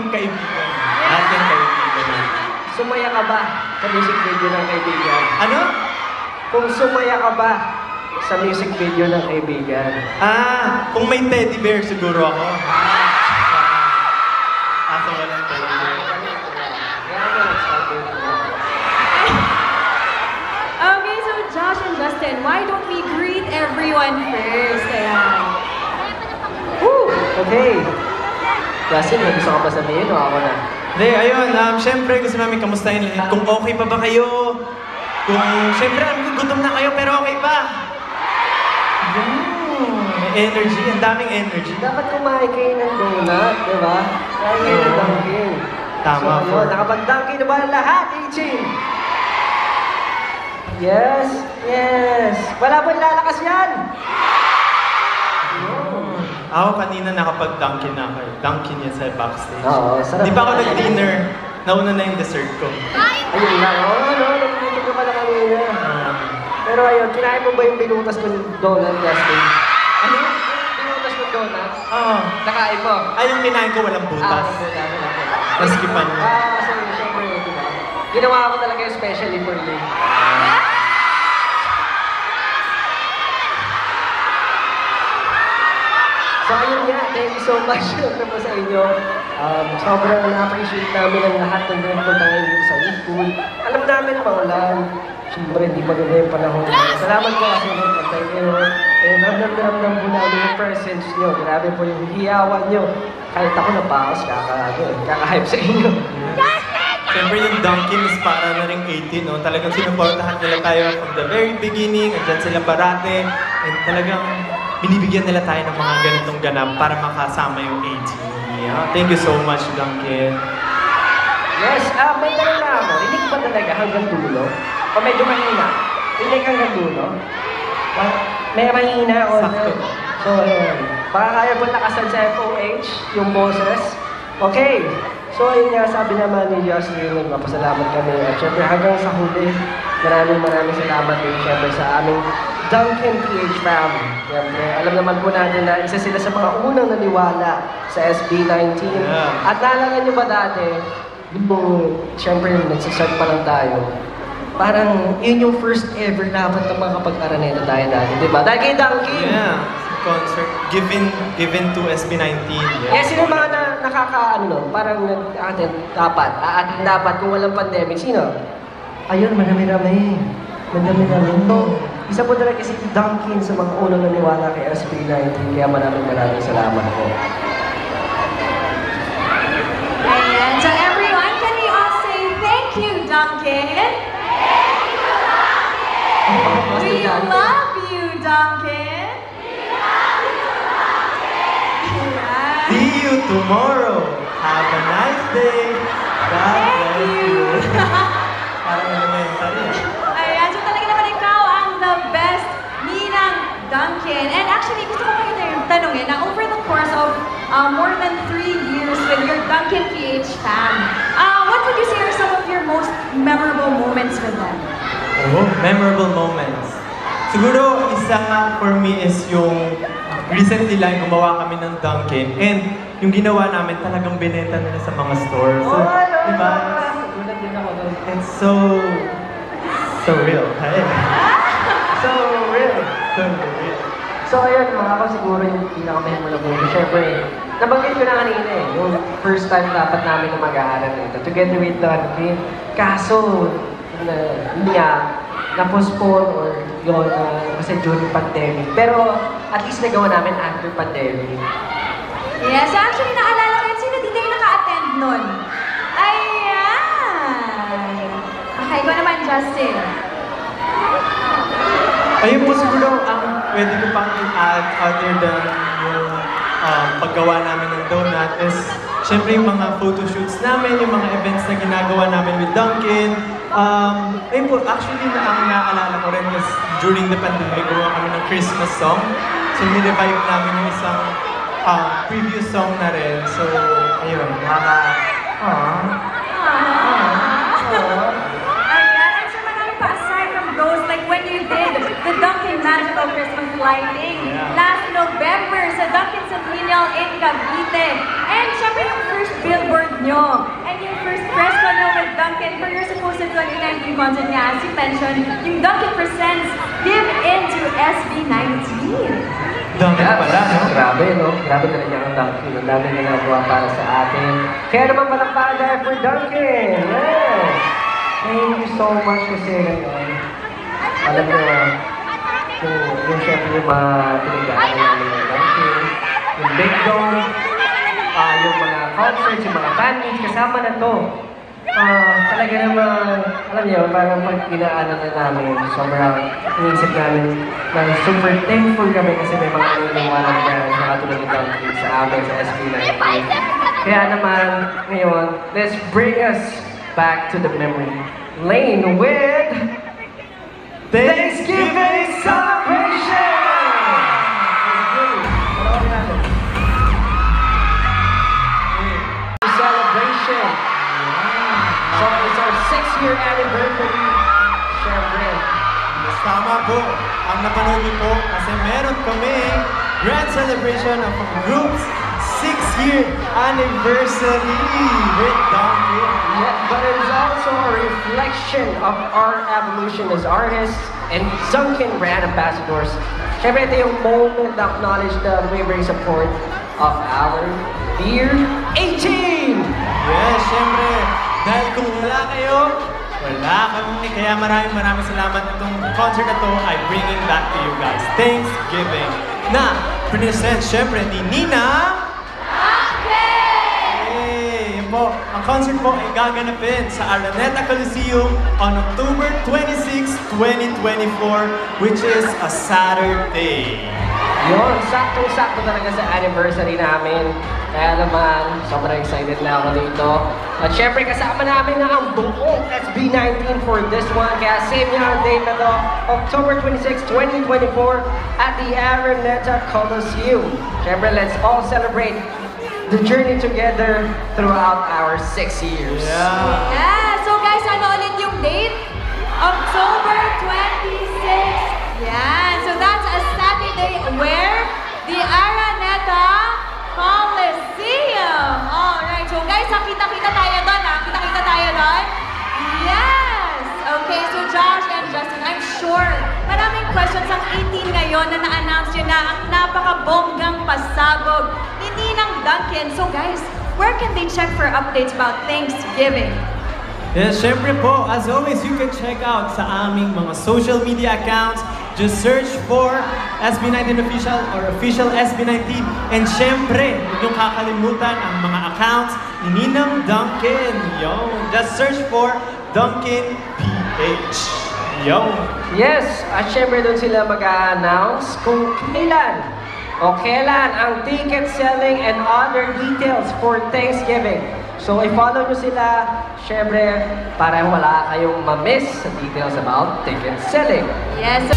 kaibigan. Ating kaibigan. Sumaya ka ba sa music video ng kaibigan? Ano? Kung sumaya ka ba sa music video ng kaibigan? Kung may teddy bear siguro ako. So walang teddy bear. Okay, so Josh and Justin, why don't we greet everyone first? Ayan. Woo! Okay. Justin, may gusto ka ba sabihin o ako na? Hindi, ayun. Syempre gusto namin kamustahin lahat. Kung okay pa ba kayo? Kung syempre gutom na kayo pero okay pa. May energy. Ang daming energy. Dapat kumain kayo ng donut, di ba? Kaya kayo ng Dunkin. Tama so, po. Nakapag-Dunkin na ba lahat, Ichin? Yes, yes. Wala po lalakas yan. Ako kanina nakapag-Dunkin na ako. Dunkin yan sa backstage. Oo, sarap. Di pa ako nag-dinner. Nauna na yung dessert ko. Ayun lang. Nagpipig ka pala kanina. Pero ayun, kinain mo ba yung binutas ng donut, Justin? Ano? Binutas ng donut? Oo. Nakain mo? Ay, yung kinain ko walang butas. Naskipan mo. Sorry, syempre, diba? Ginawa ko talaga yung specially for you. So ayun nga, thank you so much po sa inyo. Sobrang na-appreciate namin ang lahat ng mga punta ngayon sa e-school. Alam namin maulan. Siyempre, hindi maganda yung panahon. Salamat po kasi nagpantay kayo. And ramdam po namin yung presence nyo. Grabe po yung hiyawan nyo. Kahit ako napaos, kaka-hype sa inyo. Siyempre yung Dunkin is para na rin 18, no? Talagang sinuportahan nila tayo from the very beginning, andyan sila parate, and talagang binibigyan nila tayo ng mga ganitong ganap para makasama yung 18. Yeah. Thank you so much, Dunkin. Yes, may tanong na ako. Rinig ba talaga hanggang dulo? O medyo mahina? Rinig hanggang dulo? May mahina o Sakto. So, ayun. Baka kaya po lakasan sa FOH, yung boses. Okay. So, ayun nga, sabi naman ni Jocelyn, magpapasalamat kami. At syempre, hanggang sa huli, maraming salamat din syempre sa aming Dunkin PH family. Syempre, alam naman po natin na isa sila sa mga unang naniwala sa SB19. Yeah. At naalala nyo ba dati, syempre, nagsasart pa lang tayo. Parang, yun yung first ever dapat na makapag-araneta tayo dati, di ba? Dahil kay Dunkin! Yeah. Concert given to SB19. Yeah. Yes, sino mga parang nag-attend dapat kung walang pandemic. Sino? Ayun, madami-rami. Isa po talaga si Dunkin sa mga unang naniwala kay SB19. Kaya maraming salamat po. Ayan. So everyone, can we all say thank you, Dunkin? We love you, Dunkin. See you tomorrow. Have a nice day. God bless you. Parang elementary. Ayan, so talaga naman ikaw ang the best ninang Dunkin. And actually, gusto ko kayo tanungin na over the course of more than 3 years with your Dunkin PH fam, what would you say are some of your most memorable moments with them? Oh, memorable moments. Siguro, isa for me is yung recently lang gumawa kami ng Dunkin. And yung ginawa namin talagang binenta nila sa mga stores. So, diba? It's so real. Hey. So, really? So real. So, ayun, mga ako siguro yung pinakamahimula mo. Siyempre, nabanggit ko na kanina eh, yung first time dapat namin na mag-aaral nito, together with Dunkin. Kaso, hindi nga, na-postpone or yun, kasi during pandemic. Pero, at least nagawa namin after pandemic. Yes, actually, naalala ko yun. Sino dito yung naka-attend nun? Ayan! Okay, ikaw naman, Justin. Ayun po siguro ang pwede ko pang i-add other than yung paggawa namin ng donut is syempre yung mga photoshoots namin, yung mga events na ginagawa namin with Dunkin. Ayun po, actually ang naalala ko rin is during the pandemic, gawa kami ng Christmas song. So ni-revive namin yung isang previous song na rin. So, ayun, Ayan, and so marami pa aside from those, like when you did the Dunkin Magical Christmas Lighting last November sa Dunkin Centennial in Cavite. And syempre yung first billboard nyo. And yung first press con nyo with Dunkin for your supposed 2019 concert nga, as you mentioned, yung Dunkin presents Give In to SB19. Dunkin pala, no? Grabe, no? Grabe talaga ang Dunkin. Ang dami ginagawa para sa atin. Kaya naman palakpakan dahil for Dunkin. Yes! Thank you so much kasi ngayon. Alam mo, yung syempre yung mga pinagdaanan namin ng Dunkin, yung Big Dome, yung mga concerts, yung mga fan meets, kasama na to. Talaga naman, alam niyo, parang pag inaanan na namin, sobrang inisip namin na super thankful kami kasi may mga naniniwala dyan na katulad ng Dunkin sa amin sa SB19. Kaya naman, ngayon, let's bring us back to the memory lane with Thanksgiving Celebration! Celebration! So it's our 6-year anniversary, syempre. Tama po. Ang napanood niyo po kasi meron kami grand celebration of our group's 6-year anniversary with Dunkin. Yeah, but it is also a reflection of our evolution as artists and Dunkin brand ambassadors. Syempre, ito yung moment to acknowledge the unwavering support of our dear 18! Yes, syempre. Dahil kung wala kayo, wala kami. Kaya maraming salamat itong concert na to ay bringing back to you guys. Thanksgiving na present syempre ni Nina. Hey, yun po. Ang concert po ay gaganapin sa Araneta Coliseum on October 26, 2024, which is a Saturday. Yun, saktong-sakto talaga sa anniversary namin. Kaya naman, sobrang excited na ako dito. At syempre, kasama namin na ang buong SB19 for this one. Kaya same niya ang date na to, October 26, 2024 at the Araneta Coliseum. Syempre, let's all celebrate the journey together throughout our 6 years. Yeah. Yeah, so guys, ano ulit yung date? October 26. Yan, so that's a Saturday where the Araneta Coliseum. Alright, so guys, kita-kita tayo doon, ha? Kita-kita tayo doon? Yes! Okay, so Josh and Justin, I'm sure maraming questions ang 18 ngayon na na-announce nyo na ang napaka-bonggang pasabog ni Ninang Dunkin. So guys, where can they check for updates about Thanksgiving? Yes, syempre po, as always, you can check out sa aming mga social media accounts. Just search for SB19 Official or Official SB19. And syempre, huwag niyong kakalimutan ang mga accounts ni Ninang Dunkin. Yo, just search for Dunkin PH. Yo. Yes, at syempre doon sila mag-a-announce kung kailan ang ticket selling and other details for Thanksgiving. So i-follow nyo sila, syempre, para wala kayong ma-miss sa details about ticket selling. Yes.